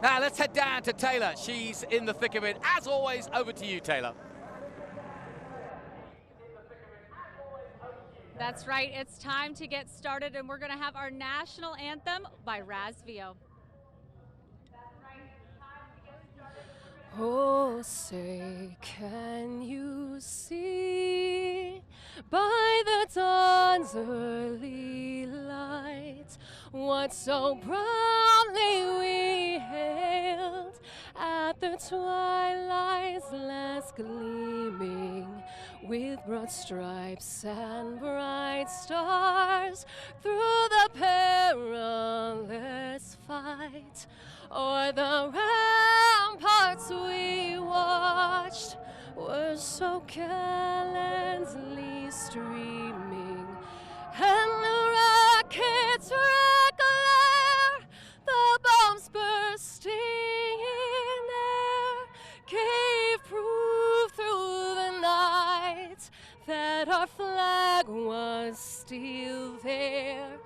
Now let's head down to Taylor. She's in the thick of it. As always, over to you, Taylor. That's right, it's time to get started, and we're going to have our national anthem by Razvio. Oh, say, can you see by the dawn's early light what so proudly we hailed at the twilight's last gleaming with broad stripes and bright stars through the perilous fight? O'er the ramparts we watched were so gallantly streaming, and the rockets' red glare, the bombs bursting in air, gave proof through the night that our flag was still there.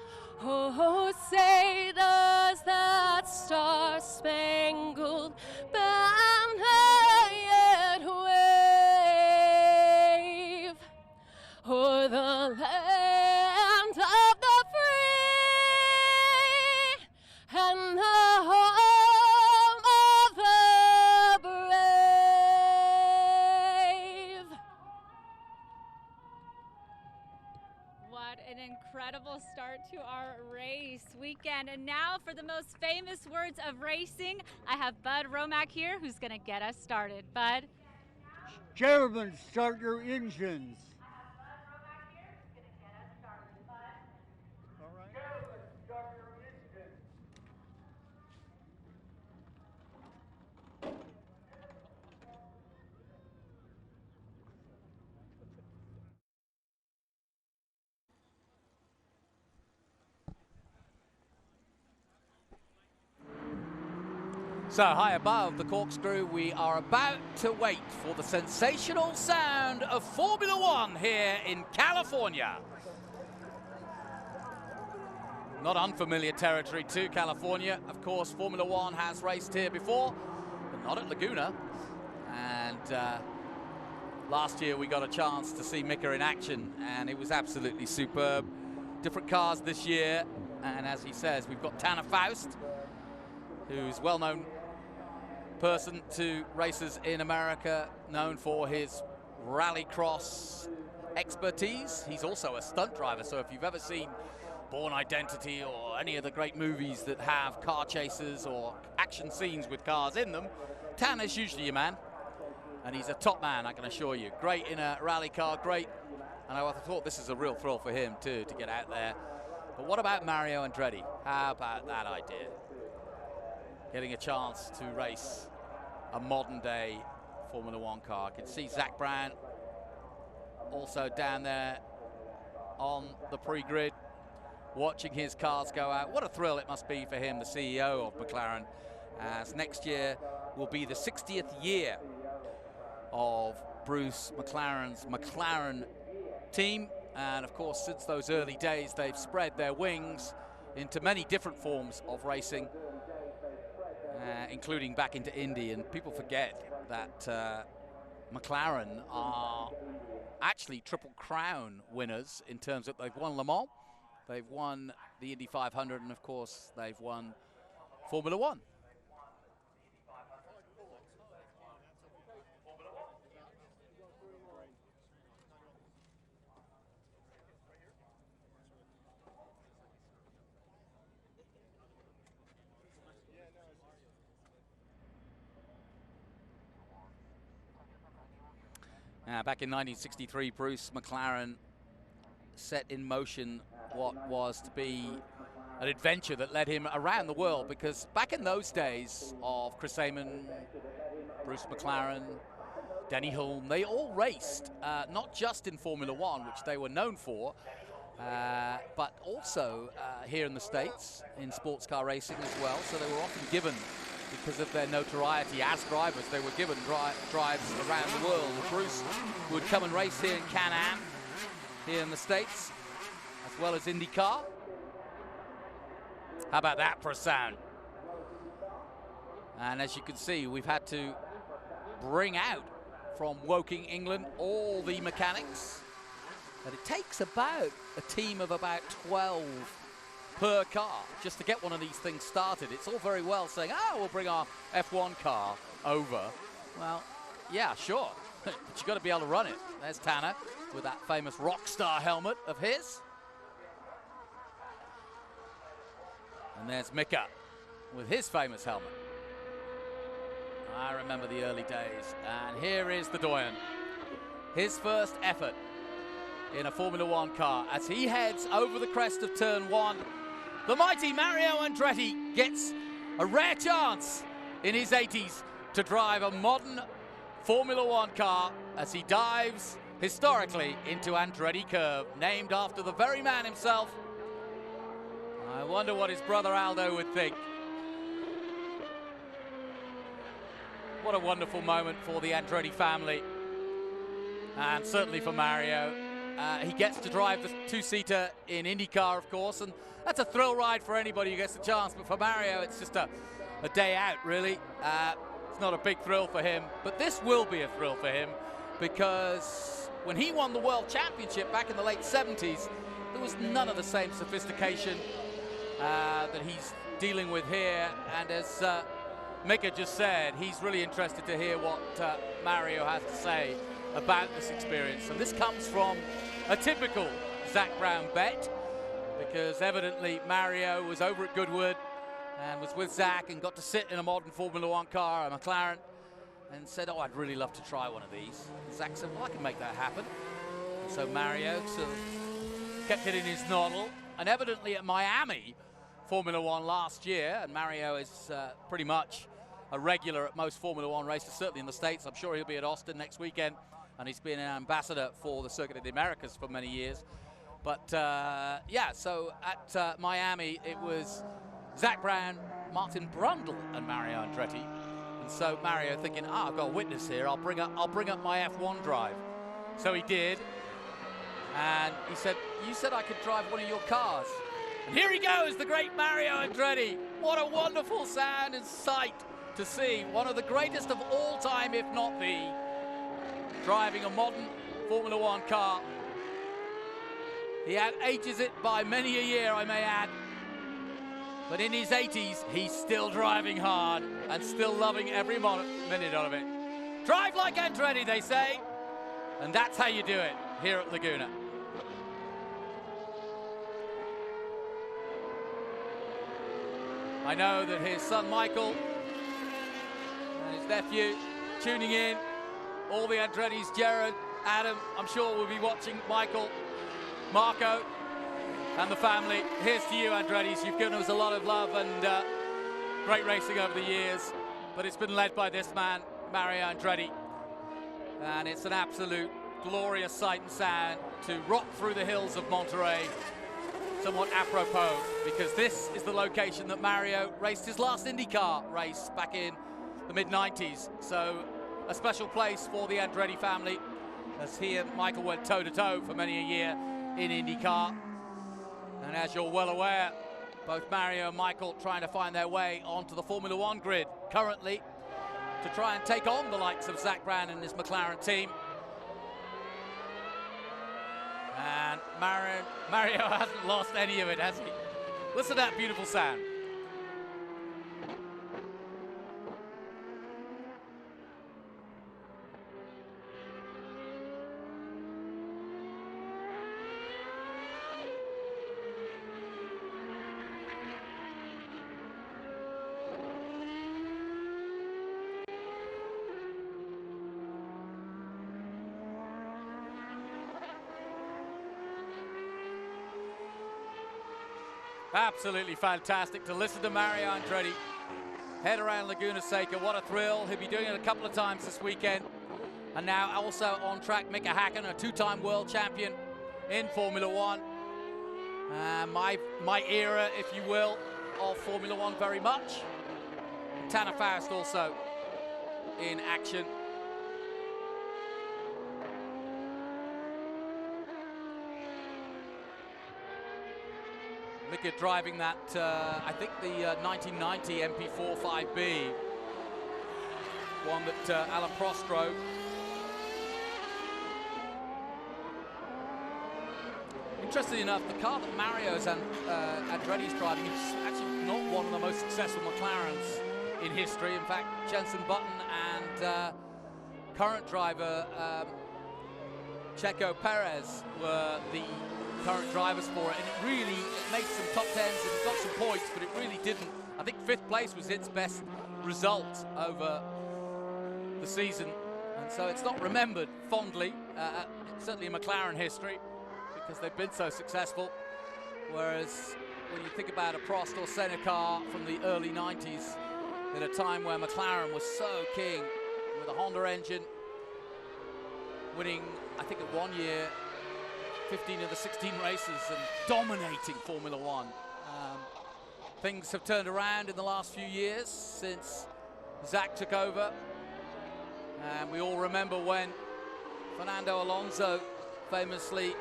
Oh, say does that star-spangled banner yet wave o'er the land of the free and the home of the brave? What an incredible start to our race weekend. And now for the most famous words of racing, I have Bud Romack here who's going to get us started. Bud? Gentlemen, start your engines. All right. Gentlemen, start your engines. So high above the corkscrew, we are about to wait for the sensational sound of Formula One here in California. Not unfamiliar territory to California. Of course, Formula One has raced here before, but not at Laguna. And last year we got a chance to see Mika in action, and it was absolutely superb. Different cars this year, and as he says, we've got Tanner Faust, who's well-known person to racers in America, known for his rallycross expertise. He's also a stunt driver, so if you've ever seen Born Identity or any of the great movies that have car chases or action scenes with cars in them, Tanner's usually your man, and he's a top man, I can assure you. Great in a rally car, great, and I thought this is a real thrill for him too, to get out there. But what about Mario Andretti? How about that idea? Getting a chance to race a modern-day Formula One car. I can see Zach Brown also down there on the pre-grid, watching his cars go out. What a thrill it must be for him, the CEO of McLaren, as next year will be the 60th year of Bruce McLaren's McLaren team. And of course, since those early days, they've spread their wings into many different forms of racing, including back into Indy. And people forget that McLaren are actually Triple Crown winners in terms of they've won Le Mans, they've won the Indy 500, and of course they've won Formula One. Back in 1963, Bruce McLaren set in motion what was to be an adventure that led him around the world, because back in those days of Chris Amon, Bruce McLaren, Denny Hulme, they all raced, not just in Formula One, which they were known for, but also here in the States in sports car racing as well. So they were often given, because of their notoriety as drivers, they were given drives around the world. Bruce would come and race here in Can-Am, here in the States, as well as IndyCar. How about that for a sound? And as you can see, we've had to bring out from Woking, England, all the mechanics. And it takes about a team of about 12 per car just to get one of these things started. It's all very well saying, oh, we'll bring our F1 car over. Well, yeah, sure, but you've got to be able to run it. There's Tanner with that famous rock star helmet of his. And there's Mika with his famous helmet. I remember the early days. And here is the Doyen. His first effort in a Formula One car as he heads over the crest of turn 1. The mighty Mario Andretti gets a rare chance in his 80s to drive a modern Formula One car as he dives historically into Andretti Curve, named after the very man himself. I wonder what his brother Aldo would think. What a wonderful moment for the Andretti family, and certainly for Mario. He gets to drive the two-seater in IndyCar, of course, and that's a thrill ride for anybody who gets the chance. But for Mario, it's just a day out, really. It's not a big thrill for him, but this will be a thrill for him, because when he won the World Championship back in the late 70s, there was none of the same sophistication that he's dealing with here. And as Mika just said, he's really interested to hear what Mario has to say about this experience. And this comes from a typical Zak Brown bet, because evidently Mario was over at Goodwood and was with Zak and got to sit in a modern Formula One car, a McLaren, and said, oh, I'd really love to try one of these. And Zak said, well, I can make that happen. And so Mario sort of kept it in his noddle, and evidently at Miami Formula One last year, and Mario is pretty much a regular at most Formula One races, certainly in the States. I'm sure he'll be at Austin next weekend, and he's been an ambassador for the Circuit of the Americas for many years. But yeah, so at Miami, it was Zak Brown, Martin Brundle, and Mario Andretti. And so Mario thinking, I've got a witness here. I'll bring up my F1 drive. So he did, and he said, you said I could drive one of your cars. And here he goes, the great Mario Andretti. What a wonderful sound and sight to see. One of the greatest of all time, if not the, driving a modern Formula One car. He out-ages it by many a year, I may add. But in his 80s, he's still driving hard and still loving every minute of it. Drive like Andretti, they say. And that's how you do it here at Laguna. I know that his son Michael and his nephew tuning in. All the Andrettis, Jared, Adam, I'm sure will be watching. Michael, Marco, and the family. Here's to you, Andrettis. You've given us a lot of love and great racing over the years. But it's been led by this man, Mario Andretti. And it's an absolute glorious sight and sound to rock through the hills of Monterey. Somewhat apropos, because this is the location that Mario raced his last IndyCar race back in the mid-90s. So a special place for the Andretti family, as he and Michael went toe-to-toe for many a year in IndyCar. And as you're well aware, both Mario and Michael trying to find their way onto the Formula One grid currently to try and take on the likes of Zak Brown and his McLaren team. And Mario hasn't lost any of it, has he? Listen to that beautiful sound. Absolutely fantastic to listen to Mario Andretti head around Laguna Seca. What a thrill. He'll be doing it a couple of times this weekend. And now also on track, Mika Hakkinen, a two-time world champion in Formula One. My era, if you will, of Formula One very much. Tanner Faust also in action. Mika driving that, I think the 1990 MP4 5B one that Alain Prost drove. Interestingly enough, the car that Mario's and Andretti's driving is actually not one of the most successful McLarens in history. In fact, Jenson Button and current driver Checo Perez were the current drivers for it, and it really made some top tens and got some points, but it really didn't. I think 5th place was its best result over the season, and so it's not remembered fondly, certainly in McLaren history, because they've been so successful. Whereas when you think about a Prost or Senna car from the early 90s, at a time where McLaren was so king with a Honda engine, winning, I think at one year, 15 of the 16 races and dominating Formula One. Things have turned around in the last few years since Zach took over. And we all remember when Fernando Alonso famously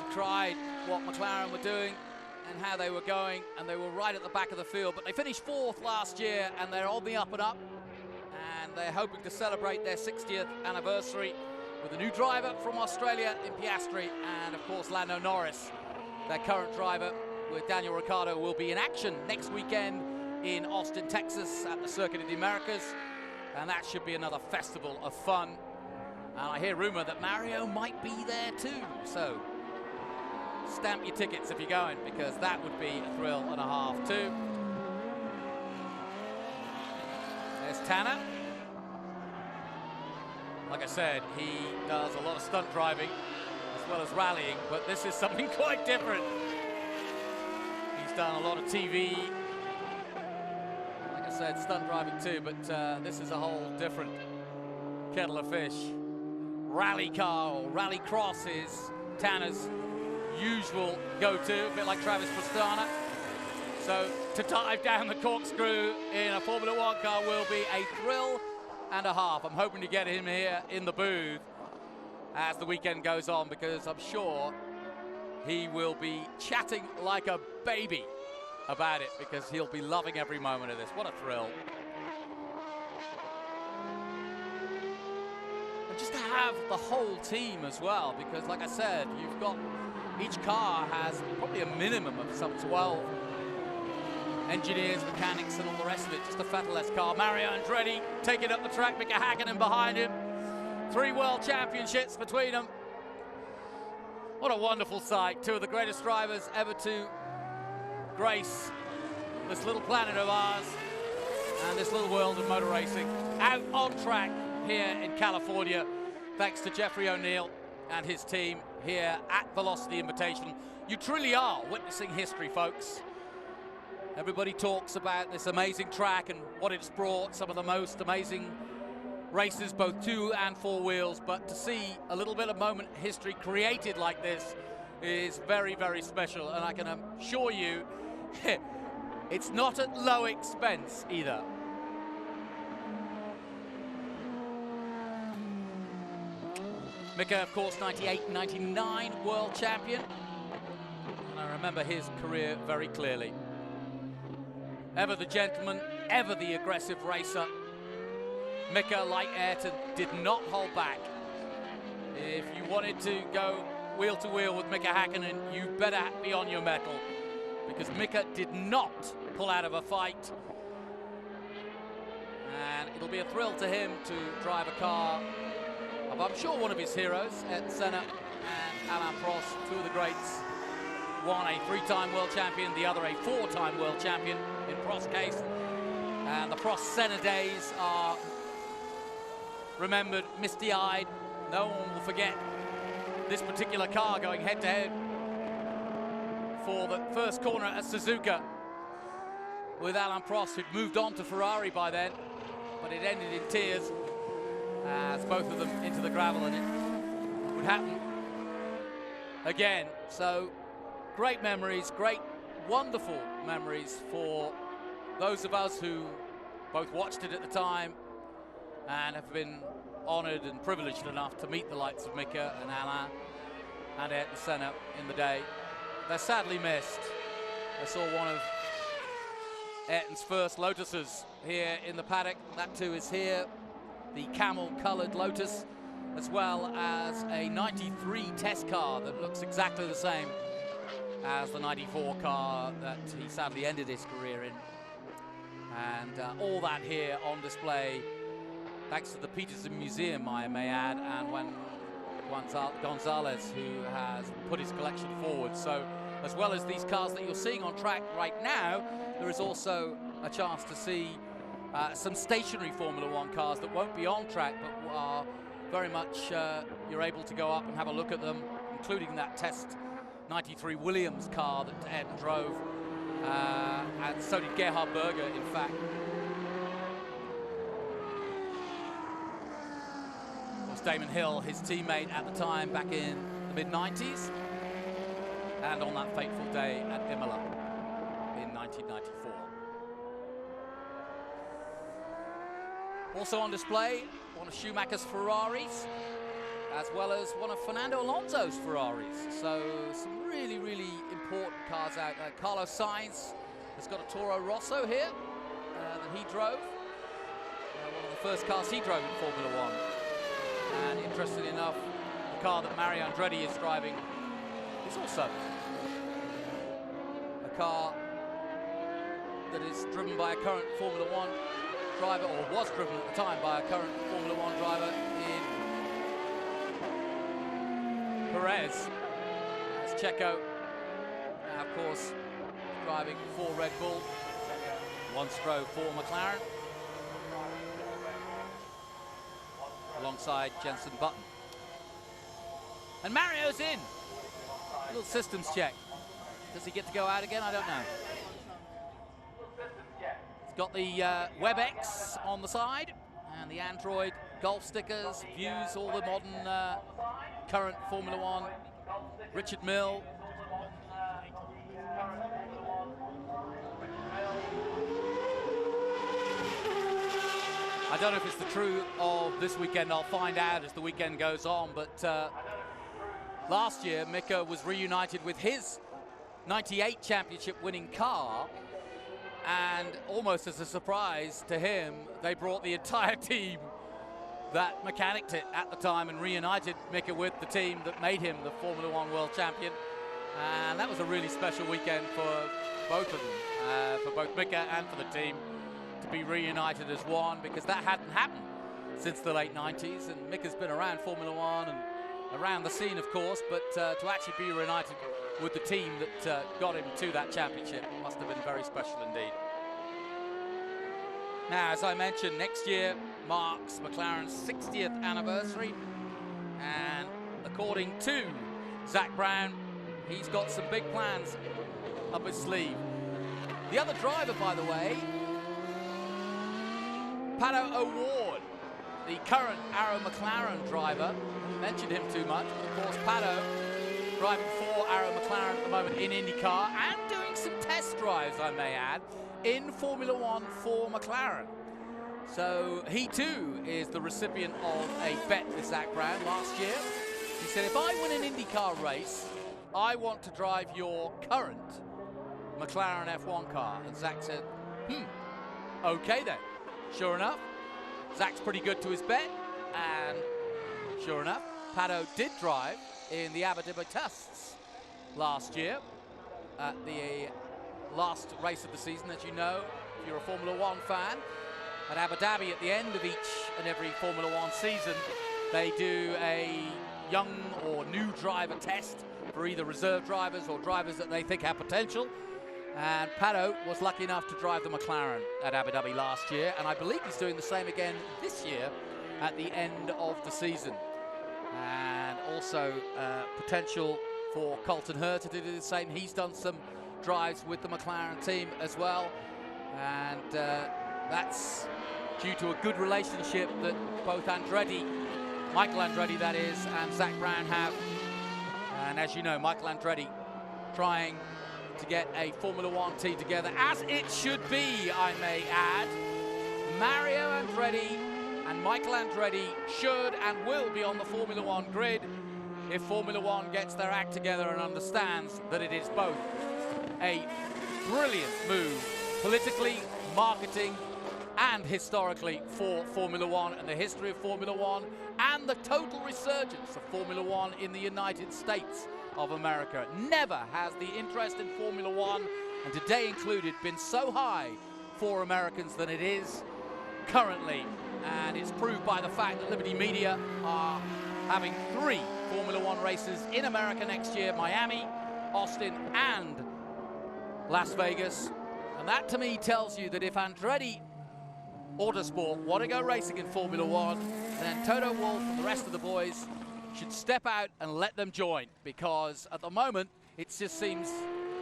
decried what McLaren were doing and how they were going, and they were right at the back of the field. But they finished 4th last year, and they're on the up and up. And they're hoping to celebrate their 60th anniversary with a new driver from Australia in Piastri, and of course Lando Norris, their current driver, with Daniel Ricciardo, will be in action next weekend in Austin, Texas at the Circuit of the Americas, and that should be another festival of fun. And I hear rumor that Mario might be there too, so stamp your tickets if you're going, because that would be a thrill and a half too. There's Tanner. Like I said, he does a lot of stunt driving as well as rallying, but this is something quite different. He's done a lot of TV, like I said, stunt driving too, but this is a whole different kettle of fish. Rally car or rally cross is Tanner's usual go-to, a bit like Travis Pastrana. So to dive down the corkscrew in a Formula One car will be a thrill and a half. I'm hoping to get him here in the booth as the weekend goes on, because I'm sure he will be chatting like a baby about it, because he'll be loving every moment of this. What a thrill. And just to have the whole team as well, because like I said, you've got, each car has probably a minimum of some 12 engineers, mechanics, and all the rest of it. Just a Vettel-less car. Mario Andretti taking up the track, Mika Hakkinen behind him. 3 world championships between them. What a wonderful sight. 2 of the greatest drivers ever to grace this little planet of ours and this little world of motor racing. Out on track here in California, thanks to Jeffrey O'Neill and his team here at Velocity Invitational. You truly are witnessing history, folks. Everybody talks about this amazing track and what it's brought, some of the most amazing races, both 2 and 4 wheels, but to see a little bit of moment history created like this is very, very special, and I can assure you it's not at low expense either. Mika, of course, 98, 99 world champion, and I remember his career very clearly. Ever the gentleman, ever the aggressive racer. Mika, like Ayrton, did not hold back. If you wanted to go wheel to wheel with Mika Hakkinen, you better be on your mettle, because Mika did not pull out of a fight. And it'll be a thrill to him to drive a car of, I'm sure, one of his heroes, Senna and Alain Prost, 2 of the greats. One a 3-time world champion, the other a 4-time world champion in Prost's case. And the Prost-Senna days are remembered, misty-eyed. No one will forget this particular car going head-to-head for the first corner at Suzuka with Alain Prost, who'd moved on to Ferrari by then, but it ended in tears as both of them into the gravel, and it would happen again. So great memories, great, wonderful memories for those of us who both watched it at the time and have been honored and privileged enough to meet the likes of Mika and Alain and Ayrton Senna in the day. They're sadly missed. I saw one of Ayrton's first Lotuses here in the paddock. That too is here, the camel-coloured Lotus, as well as a 93 test car that looks exactly the same as the 94 car that he sadly ended his career in. And all that here on display, thanks to the Peterson Museum, I may add, and Juan Gonzalez, who has put his collection forward. So, as well as these cars that you're seeing on track right now, there is also a chance to see some stationary Formula One cars that won't be on track, but are very much, you're able to go up and have a look at them, including that test 93 Williams car that Ayrton drove, and so did Gerhard Berger, in fact. Of course, Damon Hill, his teammate at the time, back in the mid-90s, and on that fateful day at Imola in 1994. Also on display, one of Schumacher's Ferraris, as well as one of Fernando Alonso's Ferraris. So some really, really important cars out there. Carlos Sainz has got a Toro Rosso here that he drove. One of the first cars he drove in Formula One. And interestingly enough, the car that Mario Andretti is driving is also a car that is driven by a current Formula One driver, or was driven at the time by a current Formula One driver in Perez. That's Checo, now of course driving for Red Bull, once drove for McLaren, alongside Jenson Button. And Mario's in. A little systems check. Does he get to go out again? I don't know. He's got the WebEx on the side and the Android golf stickers, views, all the modern current Formula One. Richard Mill. I don't know if it's the truth of this weekend. I'll find out as the weekend goes on. But last year, Mika was reunited with his 98 championship winning car. And almost as a surprise to him, they brought the entire team that mechanicked it at the time and reunited Mika with the team that made him the Formula One world champion. And that was a really special weekend for both of them, for both Mika and for the team, to be reunited as one, because that hadn't happened since the late 90s. And Mika's been around Formula One and around the scene, of course, but to actually be reunited with the team that got him to that championship must have been very special indeed. Now, as I mentioned, next year marks McLaren's 60th anniversary, and according to Zak Brown, he's got some big plans up his sleeve. The other driver, by the way, Pato O'Ward, the current Arrow McLaren driver. I haven't mentioned him too much, but of course Pato driving for Arrow McLaren at the moment in IndyCar and doing some test drives, I may add, in Formula One for McLaren. So he too is the recipient of a bet with Zak Brown last year. He said, if I win an IndyCar race, I want to drive your current McLaren F1 car. And Zak said, okay then. Sure enough, Zak's pretty good to his bet, and sure enough, Pato did drive in the Abu Dhabi tests last year at the last race of the season. As you know, if you're a Formula One fan, at Abu Dhabi at the end of each and every Formula One season, they do a young or new driver test for either reserve drivers or drivers that they think have potential. And Pato was lucky enough to drive the McLaren at Abu Dhabi last year, and I believe he's doing the same again this year at the end of the season. And also potential for Colton Herta to do the same. He's done some drives with the McLaren team as well, and that's due to a good relationship that both Andretti, Michael Andretti that is, and Zak Brown have. And as you know, Michael Andretti trying to get a Formula One team together, as it should be, I may add. Mario Andretti and Michael Andretti should and will be on the Formula One grid if Formula One gets their act together and understands that it is both a brilliant move politically, marketing, and historically for Formula One and the history of Formula One and the total resurgence of Formula One in the United States of America. Never has the interest in Formula One, and today included, been so high for Americans than it is currently. And it's proved by the fact that Liberty Media are having 3 Formula One races in America next year: Miami, Austin, and Las Vegas. And that to me tells you that if Andretti Autosport want to go racing in Formula One, then Toto Wolff and the rest of the boys should step out and let them join, because at the moment it just seems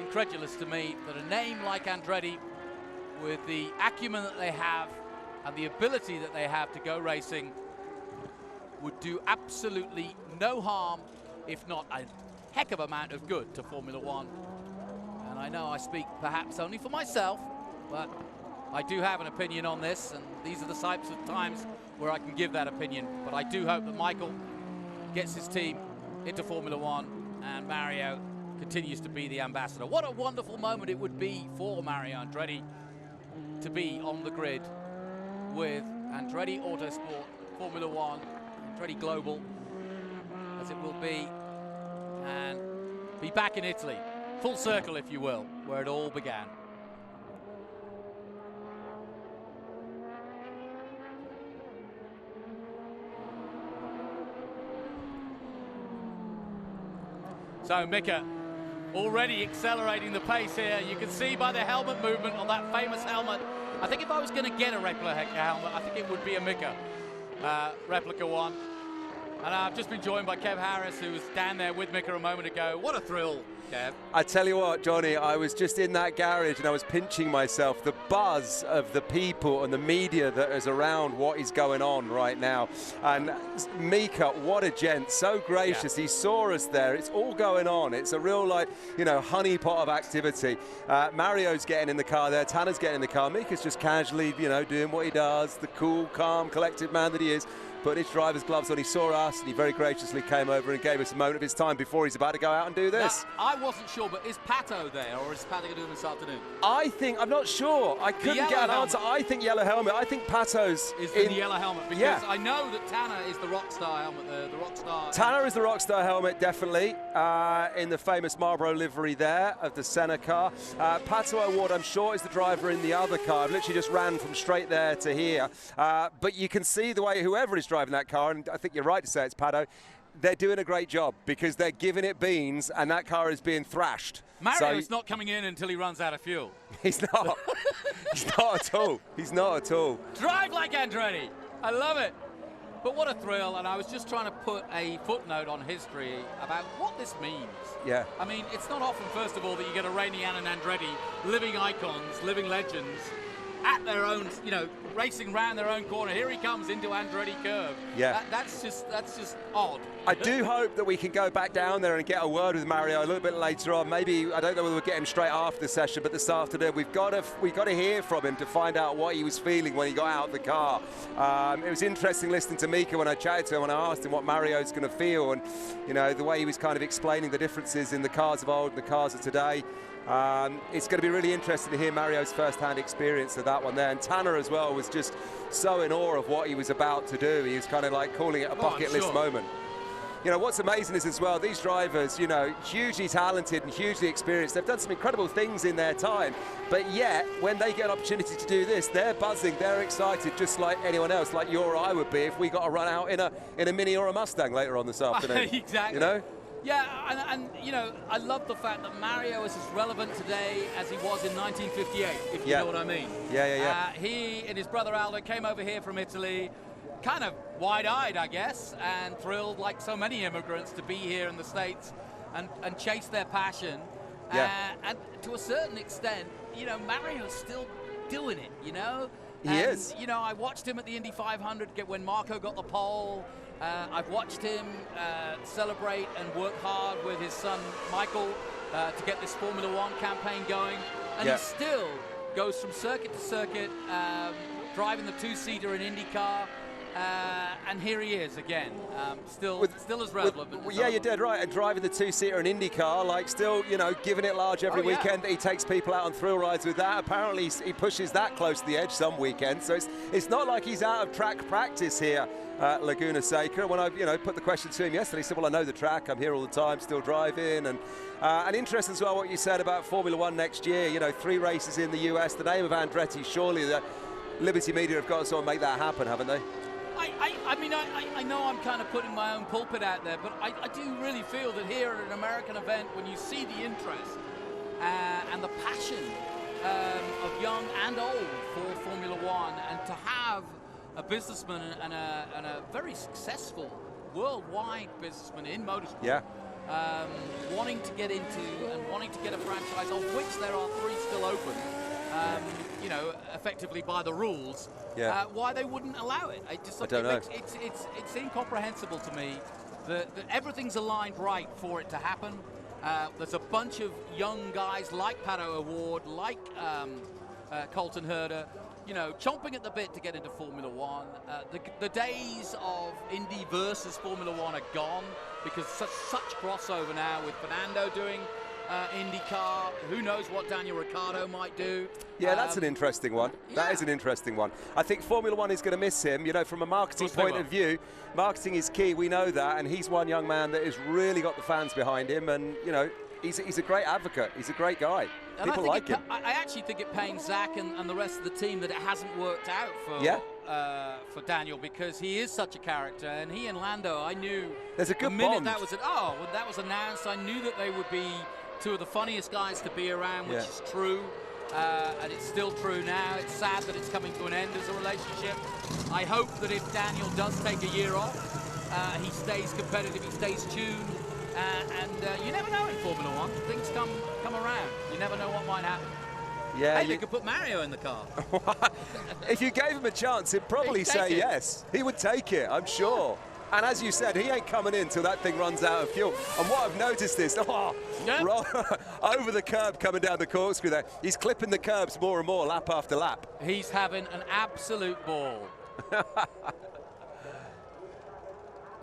incredulous to me that a name like Andretti, with the acumen that they have and the ability that they have to go racing, would do absolutely no harm, if not a heck of amount of good, to Formula One. And I know I speak perhaps only for myself, but I do have an opinion on this, and these are the types of times where I can give that opinion. But I do hope that Michael gets his team into Formula One and Mario continues to be the ambassador. What a wonderful moment it would be for Mario Andretti to be on the grid with Andretti Autosport, Formula One, Andretti Global, as it will be, and be back in Italy, full circle if you will, where it all began. So Mika already accelerating the pace here. You can see by the helmet movement on that famous helmet. I think if I was going to get a replica helmet, I think it would be a Mika replica one. And I've just been joined by Kev Harris, who was down there with Mika a moment ago. What a thrill, Kev. I tell you what, Johnny, I was just in that garage and I was pinching myself. The buzz of the people and the media that is around what is going on right now. And Mika, what a gent, so gracious. Yeah. He saw us there. It's all going on. It's a real, like, you know, honeypot of activity. Mario's getting in the car there. Tanner's getting in the car. Mika's just casually, you know, doing what he does, the cool, calm, collected man that he is. Put his driver's gloves on, he saw us, and he very graciously came over and gave us a moment of his time before he's about to go out and do this. Now, I wasn't sure, but is Pato there, or is Pato going to do this afternoon? I think, I'm not sure. I couldn't get an answer. I think yellow helmet. I think Pato's is in the yellow helmet, because I know that Tanner is the Rockstar helmet, the Rockstar. Tanner is the Rockstar helmet, definitely, in the famous Marlboro livery there of the Senna car. Pato O'Ward, I'm sure, is the driver in the other car. I've literally just ran from straight there to here. But you can see the way whoever is driving that car, and I think you're right to say it's Pato, they're doing a great job because they're giving it beans and that car is being thrashed. Mario's not coming in until he runs out of fuel. He's not. He's not at all. He's not at all. Drive like Andretti. I love it. But what a thrill, and I was just trying to put a footnote on history about what this means. Yeah. I mean, it's not often, first of all, that you get a Rainian and Andretti, living icons, living legends, at their own, you know, racing round their own corner. Here he comes into Andretti curve. Yeah. That's just odd. I do hope that we can go back down there and get a word with Mario a little bit later on. Maybe, I don't know whether we'll get him straight after the session, but this afternoon we've got to hear from him to find out what he was feeling when he got out of the car. It was interesting listening to Mika when I chatted to him and I asked him what Mario's going to feel, and you know, the way he was kind of explaining the differences in the cars of old and the cars of today. It's going to be really interesting to hear Mario's first-hand experience of that one there. And Tanner as well was just so in awe of what he was about to do. He was kind of like calling it a bucket list moment. You know, what's amazing is as well, these drivers, you know, hugely talented and hugely experienced. They've done some incredible things in their time. But yet, when they get an opportunity to do this, they're buzzing, they're excited, just like anyone else, like you or I would be if we got to run out in a Mini or a Mustang later on this afternoon. Exactly. You know? Yeah, and you know, I love the fact that Mario is as relevant today as he was in 1958, if you know what I mean. Yeah. He and his brother Aldo came over here from Italy, kind of wide-eyed, I guess, and thrilled, like so many immigrants, to be here in the States and chase their passion. Yeah. And to a certain extent, you know, Mario's still doing it, you know? He is. You know, I watched him at the Indy 500 when Marco got the pole. I've watched him celebrate and work hard with his son Michael to get this Formula One campaign going, and he still goes from circuit to circuit, driving the two-seater in IndyCar, And here he is again, still as relevant. Yeah, you're dead right. And driving the two-seater in IndyCar, like still, you know, giving it large every weekend. He takes people out on thrill rides with that. Apparently, he pushes that close to the edge some weekends. So it's not like he's out of track practice here at Laguna Seca. When I, put the question to him yesterday, he said, "Well, I know the track. I'm here all the time, still driving." And interesting as well what you said about Formula One next year. You know, 3 races in the US. The name of Andretti, surely the Liberty Media have got to sort of make that happen, haven't they? I know I'm kind of putting my own pulpit out there, but I do really feel that here at an American event, when you see the interest and the passion of young and old for Formula One, and to have a businessman and a very successful worldwide businessman in motorsport, wanting to get into and wanting to get a franchise, of which there are 3 still open, effectively by the rules, why they wouldn't allow it. I don't know. It's incomprehensible to me that everything's aligned right for it to happen. There's a bunch of young guys like Pato O'Ward, like Colton Herta, chomping at the bit to get into Formula One. The days of Indy versus Formula One are gone, because such crossover now with Fernando doing IndyCar. Who knows what Daniel Ricciardo might do? Yeah, that's an interesting one. That is an interesting one. I think Formula One is going to miss him. From a marketing point of view, marketing is key. We know that, and he's one young man that has really got the fans behind him. And he's a great advocate. He's a great guy. And people like him. I actually think it pains Zach and the rest of the team that it hasn't worked out for Daniel, because he is such a character. And he and Lando, I knew there's a good the minute bond. when that was announced, I knew that they would be 2 of the funniest guys to be around, which is true, and it's still true now. It's sad that it's coming to an end as a relationship. I hope that if Daniel does take a year off, he stays competitive, he stays tuned, and you never know in Formula One. Things come around. You never know what might happen. Yeah, hey, you could put Mario in the car. If you gave him a chance, he'd probably say yes. He would take it, I'm sure. And as you said, he ain't coming in till that thing runs out of fuel. And what I've noticed is, over the curb coming down the corkscrew there, he's clipping the curbs more and more, lap after lap. He's having an absolute ball.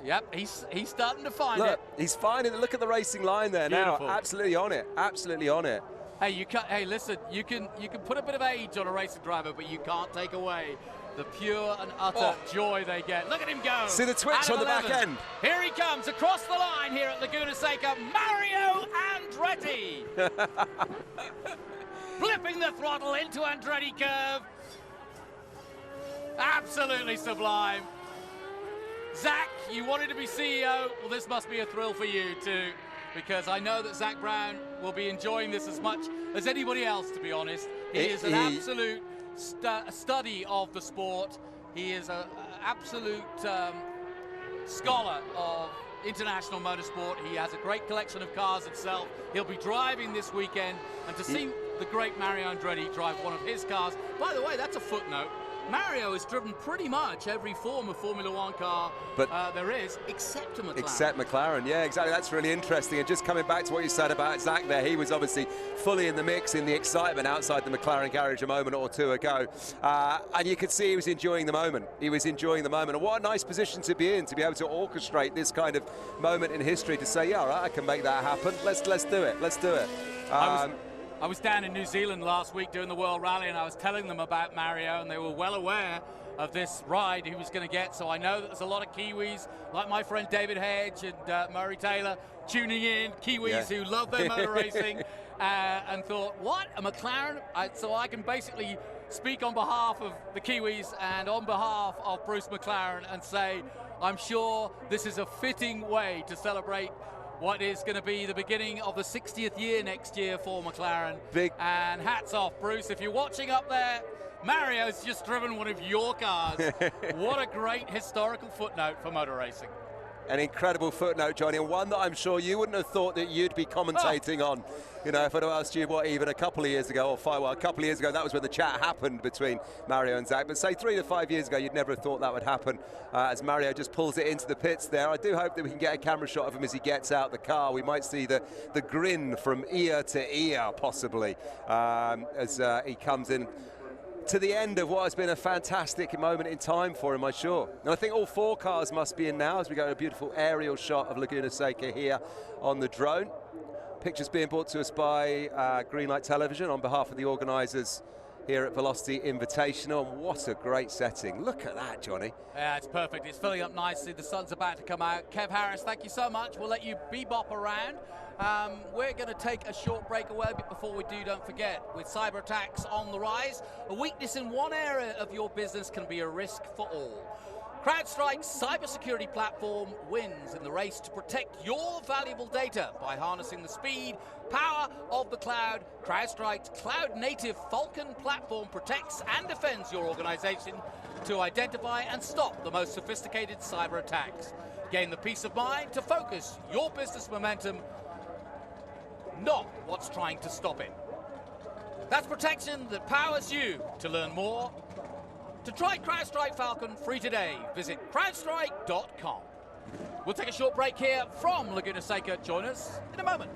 Yep, he's starting to find it. He's finding it. Look at the racing line there. Beautiful. Now. Absolutely on it. Absolutely on it. Hey, listen, you can put a bit of age on a racing driver, but you can't take away the pure and utter joy they get. Look at him go. See the twitch on the back end. Here he comes across the line here at Laguna Seca, Mario Andretti. Flipping the throttle into Andretti curve. Absolutely sublime. Zach, you wanted to be CEO. Well, this must be a thrill for you too, because I know that Zach Brown will be enjoying this as much as anybody else, to be honest. He is an absolute study of the sport. He is an absolute scholar of international motorsport. He has a great collection of cars himself. He'll be driving this weekend, and to see the great Mario Andretti drive one of his cars. By the way, that's a footnote. Mario has driven pretty much every form of Formula One car there is, except a McLaren. Except McLaren, yeah, exactly. That's really interesting. And just coming back to what you said about Zach there, he was obviously fully in the mix, in the excitement outside the McLaren garage a moment or 2 ago. And you could see he was enjoying the moment. He was enjoying the moment. And what a nice position to be in, to be able to orchestrate this kind of moment in history, to say, yeah, all right, I can make that happen. Let's do it. Let's do it. I was down in New Zealand last week doing the World Rally, and I was telling them about Mario, and they were well aware of this ride he was going to get. So I know that there's a lot of Kiwis, like my friend David Hedge and Murray Taylor, tuning in, Kiwis who love their motor racing, and thought, what, a McLaren? So I can basically speak on behalf of the Kiwis and on behalf of Bruce McLaren and say, I'm sure this is a fitting way to celebrate what is going to be the beginning of the 60th year next year for McLaren. And hats off, Bruce. If you're watching up there, Mario's just driven one of your cars. What a great historical footnote for motor racing. An incredible footnote, Johnny, and one that I'm sure you wouldn't have thought that you'd be commentating on. You know, if I'd asked you, even a couple of years ago, a couple of years ago, that was when the chat happened between Mario and Zach. But say 3 to 5 years ago, you'd never have thought that would happen as Mario just pulls it into the pits there. I do hope that we can get a camera shot of him as he gets out the car. We might see the grin from ear to ear, possibly, as he comes in. to the end of what has been a fantastic moment in time for him, I'm sure. And I think all 4 cars must be in now as we go to a beautiful aerial shot of Laguna Seca here on the drone. Pictures being brought to us by Greenlight Television on behalf of the organisers here at Velocity Invitational. And what a great setting. Look at that, Johnny. Yeah, it's perfect. It's filling up nicely. The sun's about to come out. Kev Harris, thank you so much. We'll let you bebop around. We're going to take a short break away, but before we do, don't forget, with cyber attacks on the rise, a weakness in one area of your business can be a risk for all. CrowdStrike's cybersecurity platform wins in the race to protect your valuable data by harnessing the speed, power of the cloud. CrowdStrike's cloud-native Falcon platform protects and defends your organization to identify and stop the most sophisticated cyber attacks. Gain the peace of mind to focus your business momentum, not what's trying to stop it. That's protection that powers you. To learn more, to try CrowdStrike Falcon free today, visit crowdstrike.com. We'll take a short break here from Laguna Seca. Join us in a moment.